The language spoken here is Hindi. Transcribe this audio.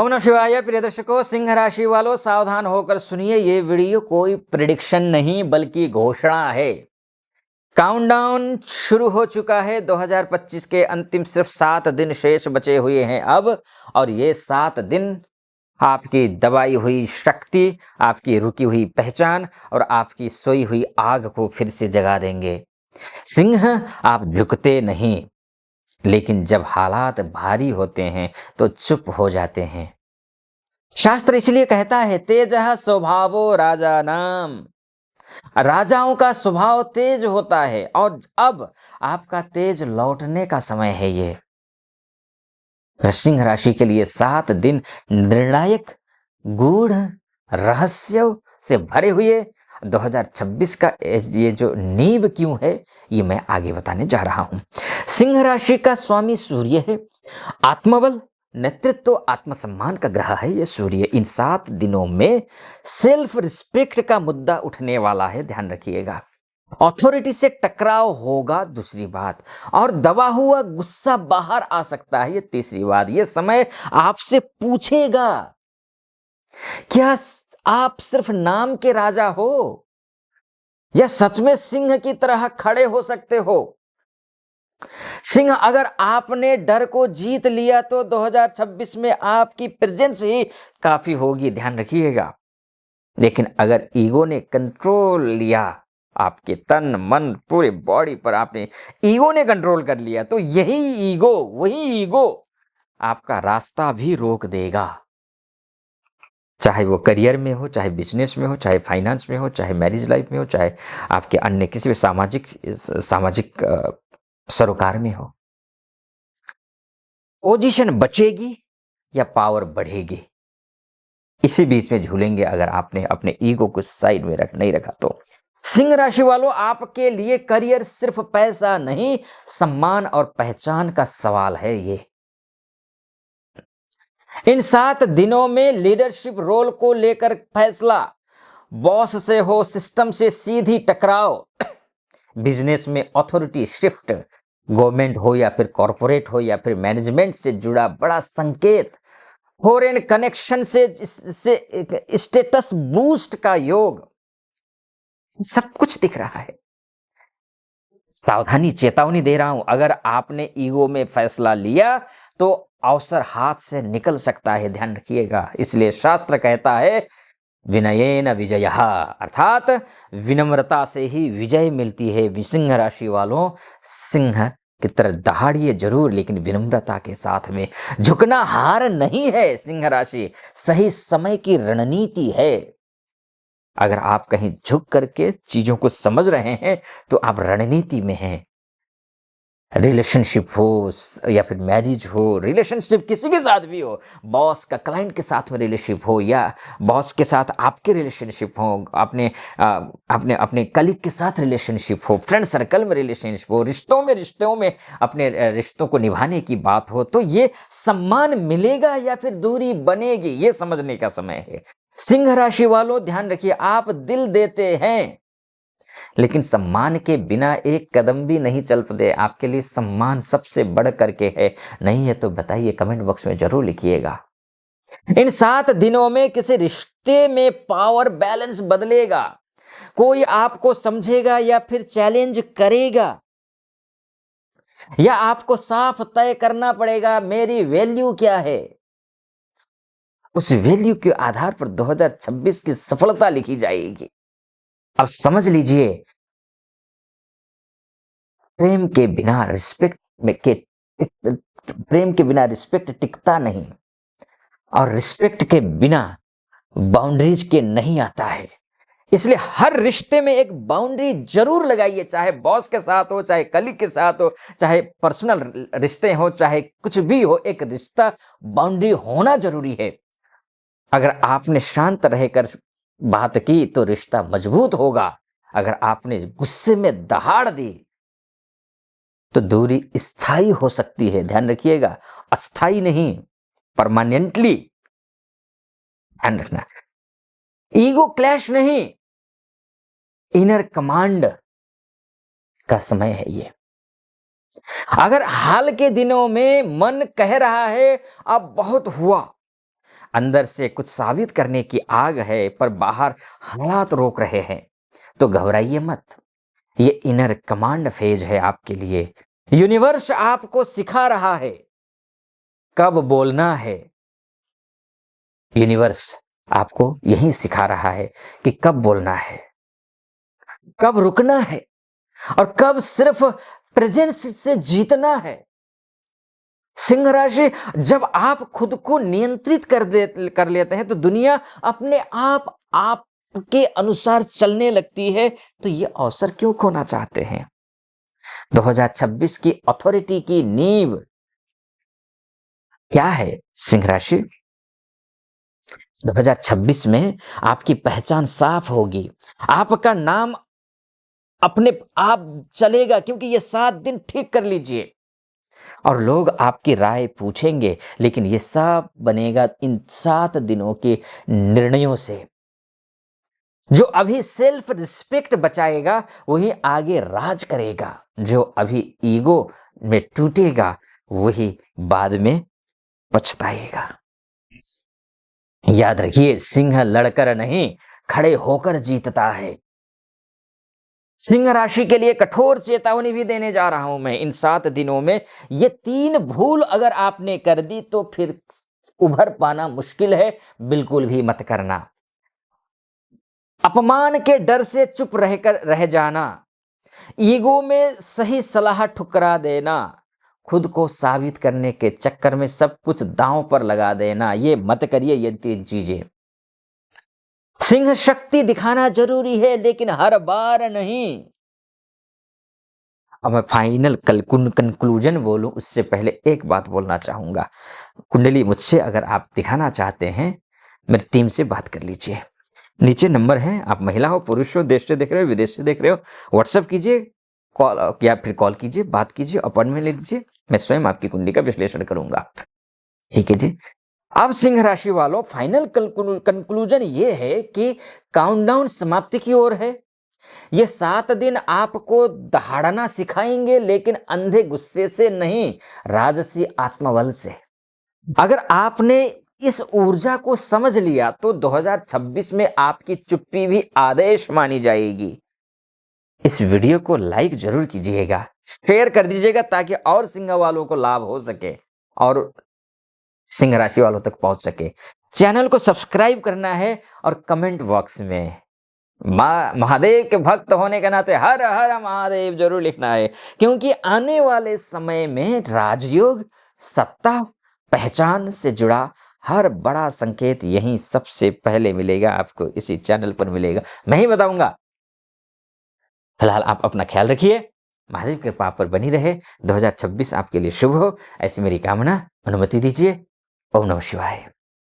ओम नमः शिवाय। प्रिय दर्शकों, सिंह राशि वालों सावधान होकर सुनिए। ये वीडियो कोई प्रिडिक्शन नहीं बल्कि घोषणा है। काउंटडाउन शुरू हो चुका है। 2025 के अंतिम सिर्फ 7 दिन शेष बचे हुए हैं अब, और ये 7 दिन आपकी दबाई हुई शक्ति, आपकी रुकी हुई पहचान और आपकी सोई हुई आग को फिर से जगा देंगे। सिंह, आप झुकते नहीं, लेकिन जब हालात भारी होते हैं तो चुप हो जाते हैं। शास्त्र इसलिए कहता है तेजः स्वभावो राजानाम। राजाओं का स्वभाव तेज होता है, और अब आपका तेज लौटने का समय है। ये सिंह राशि के लिए 7 दिन निर्णायक, गूढ़, रहस्यों से भरे हुए 2026 का ये जो नींव क्यों है, ये मैं आगे बताने जा रहा हूं। सिंह राशि का स्वामी सूर्य है। आत्मबल, नेतृत्व, आत्मसम्मान का ग्रह है ये सूर्य। इन 7 दिनों में सेल्फ रिस्पेक्ट का मुद्दा उठने वाला है, ध्यान रखिएगा। अथॉरिटी से टकराव होगा, दूसरी बात, और दबा हुआ गुस्सा बाहर आ सकता है, ये तीसरी बात। ये समय आपसे पूछेगा, क्या आप सिर्फ नाम के राजा हो या सच में सिंह की तरह खड़े हो सकते हो? सिंह, अगर आपने डर को जीत लिया तो 2026 में आपकी प्रेजेंस ही काफी होगी, ध्यान रखिएगा। लेकिन अगर ईगो ने कंट्रोल लिया, आपके तन मन पूरे बॉडी पर आपने ईगो ने कंट्रोल कर लिया, तो वही ईगो आपका रास्ता भी रोक देगा। चाहे वो करियर में हो, चाहे बिजनेस में हो, चाहे फाइनेंस में हो, चाहे मैरिज लाइफ में हो, चाहे आपके अन्य किसी भी सामाजिक सरोकार में हो। पोजीशन बचेगी या पावर बढ़ेगी, इसी बीच में झूलेंगे अगर आपने अपने ईगो को साइड में नहीं रखा तो। सिंह राशि वालों, आपके लिए करियर सिर्फ पैसा नहीं, सम्मान और पहचान का सवाल है ये। इन 7 दिनों में लीडरशिप रोल को लेकर फैसला, बॉस से हो, सिस्टम से सीधी टकराव, बिजनेस में अथॉरिटी शिफ्ट, गवर्नमेंट हो या फिर कॉरपोरेट हो या फिर मैनेजमेंट से जुड़ा बड़ा संकेत, फॉरेन कनेक्शन से स्टेटस बूस्ट का योग, सब कुछ दिख रहा है। सावधानी, चेतावनी दे रहा हूं, अगर आपने ईगो में फैसला लिया तो अवसर हाथ से निकल सकता है, ध्यान रखिएगा। इसलिए शास्त्र कहता है विनयेन विजयः, अर्थात विनम्रता से ही विजय मिलती है। सिंह राशि वालों, सिंह की तरह दहाड़िए जरूर, लेकिन विनम्रता के साथ में। झुकना हार नहीं है, सिंह राशि सही समय की रणनीति है। अगर आप कहीं झुक करके चीजों को समझ रहे हैं तो आप रणनीति में हैं। रिलेशनशिप हो या फिर मैरिज हो, रिलेशनशिप किसी के साथ भी हो, बॉस का क्लाइंट के साथ में रिलेशनशिप हो या बॉस के साथ आपके रिलेशनशिप हो, अपने कलीग के साथ रिलेशनशिप हो, फ्रेंड सर्कल में रिलेशनशिप हो, रिश्तों में अपने रिश्तों को निभाने की बात हो, तो ये सम्मान मिलेगा या फिर दूरी बनेगी, ये समझने का समय है। सिंह राशि वालों, ध्यान रखिए, आप दिल देते हैं लेकिन सम्मान के बिना एक कदम भी नहीं चल पाते। आपके लिए सम्मान सबसे बढ़ करके है। नहीं है तो बताइए, कमेंट बॉक्स में जरूर लिखिएगा। इन 7 दिनों में किसी रिश्ते में पावर बैलेंस बदलेगा। कोई आपको समझेगा या फिर चैलेंज करेगा, या आपको साफ तय करना पड़ेगा मेरी वैल्यू क्या है। उस वैल्यू के आधार पर 2026 की सफलता लिखी जाएगी। अब समझ लीजिए, प्रेम के बिना रिस्पेक्ट टिकता नहीं, और रिस्पेक्ट के बिना बाउंड्रीज के नहीं आता है। इसलिए हर रिश्ते में एक बाउंड्री जरूर लगाइए, चाहे बॉस के साथ हो, चाहे कलीग के साथ हो, चाहे पर्सनल रिश्ते हो, चाहे कुछ भी हो, एक रिश्ता बाउंड्री होना जरूरी है। अगर आपने शांत रहकर बात की तो रिश्ता मजबूत होगा। अगर आपने गुस्से में दहाड़ दी तो दूरी स्थायी हो सकती है, ध्यान रखिएगा, अस्थायी नहीं, परमानेंटली। ध्यान रखना, ईगो क्लैश नहीं, इनर कमांड का समय है ये। अगर हाल के दिनों में मन कह रहा है अब बहुत हुआ, अंदर से कुछ साबित करने की आग है, पर बाहर हालात रोक रहे हैं, तो घबराइए मत। ये इनर कमांड फेज है आपके लिए। यूनिवर्स आपको सिखा रहा है कब बोलना है। यूनिवर्स आपको यही सिखा रहा है कि कब बोलना है, कब रुकना है, और कब सिर्फ प्रेजेंस से जीतना है। सिंह राशि, जब आप खुद को नियंत्रित कर लेते हैं तो दुनिया अपने आप आपके अनुसार चलने लगती है। तो ये अवसर क्यों खोना चाहते हैं? 2026 की अथॉरिटी की नींव क्या है सिंह राशि? 2026 में आपकी पहचान साफ होगी, आपका नाम अपने आप चलेगा, क्योंकि ये 7 दिन ठीक कर लीजिए। और लोग आपकी राय पूछेंगे, लेकिन ये सब बनेगा इन 7 दिनों के निर्णयों से। जो अभी सेल्फ रिस्पेक्ट बचाएगा वही आगे राज करेगा। जो अभी ईगो में टूटेगा वही बाद में पछताएगा। याद रखिए, सिंह लड़कर नहीं, खड़े होकर जीतता है। सिंह राशि के लिए कठोर चेतावनी भी देने जा रहा हूं मैं इन 7 दिनों में। ये 3 भूल अगर आपने कर दी तो फिर उभर पाना मुश्किल है। बिल्कुल भी मत करना। अपमान के डर से चुप रह जाना, ईगो में सही सलाह ठुकरा देना, खुद को साबित करने के चक्कर में सब कुछ दांव पर लगा देना, ये मत करिए। ये 3 चीजें। सिंह शक्ति दिखाना जरूरी है, लेकिन हर बार नहीं। अब मैं फाइनल कंक्लूजन बोलूं उससे पहले एक बात बोलना चाहूंगा। कुंडली मुझसे अगर आप दिखाना चाहते हैं, मेरी टीम से बात कर लीजिए। नीचे नंबर है, आप महिला हो पुरुष हो, देश से देख रहे हो विदेश से देख रहे हो, व्हाट्सएप कीजिए, कॉल या फिर कॉल कीजिए, बात कीजिए, अपॉइंटमेंट ले लीजिए। मैं स्वयं आपकी कुंडली का विश्लेषण करूंगा। ठीक है जी। अब सिंह राशि वालों, फाइनल कंक्लूजन ये है कि काउंटडाउन समाप्ति की ओर है। ये 7 दिन आपको दहाड़ना सिखाएंगे, लेकिन अंधे गुस्से से नहीं, राजसी आत्मबल से। अगर आपने इस ऊर्जा को समझ लिया तो 2026 में आपकी चुप्पी भी आदेश मानी जाएगी। इस वीडियो को लाइक जरूर कीजिएगा, शेयर कर दीजिएगा, ताकि और सिंह वालों को लाभ हो सके और सिंह राशि वालों तक पहुंच सके। चैनल को सब्सक्राइब करना है और कमेंट बॉक्स में महादेव के भक्त होने के नाते हर हर महादेव जरूर लिखना है, क्योंकि आने वाले समय में राजयोग, सत्ता, पहचान से जुड़ा हर बड़ा संकेत यहीं सबसे पहले मिलेगा। आपको इसी चैनल पर मिलेगा, मैं ही बताऊंगा। फिलहाल आप अपना ख्याल रखिए, महादेव के कृपा पर बनी रहे। 2026 आपके लिए शुभ हो, ऐसी मेरी कामना। अनुमति दीजिए। ओम नमः शिवाय।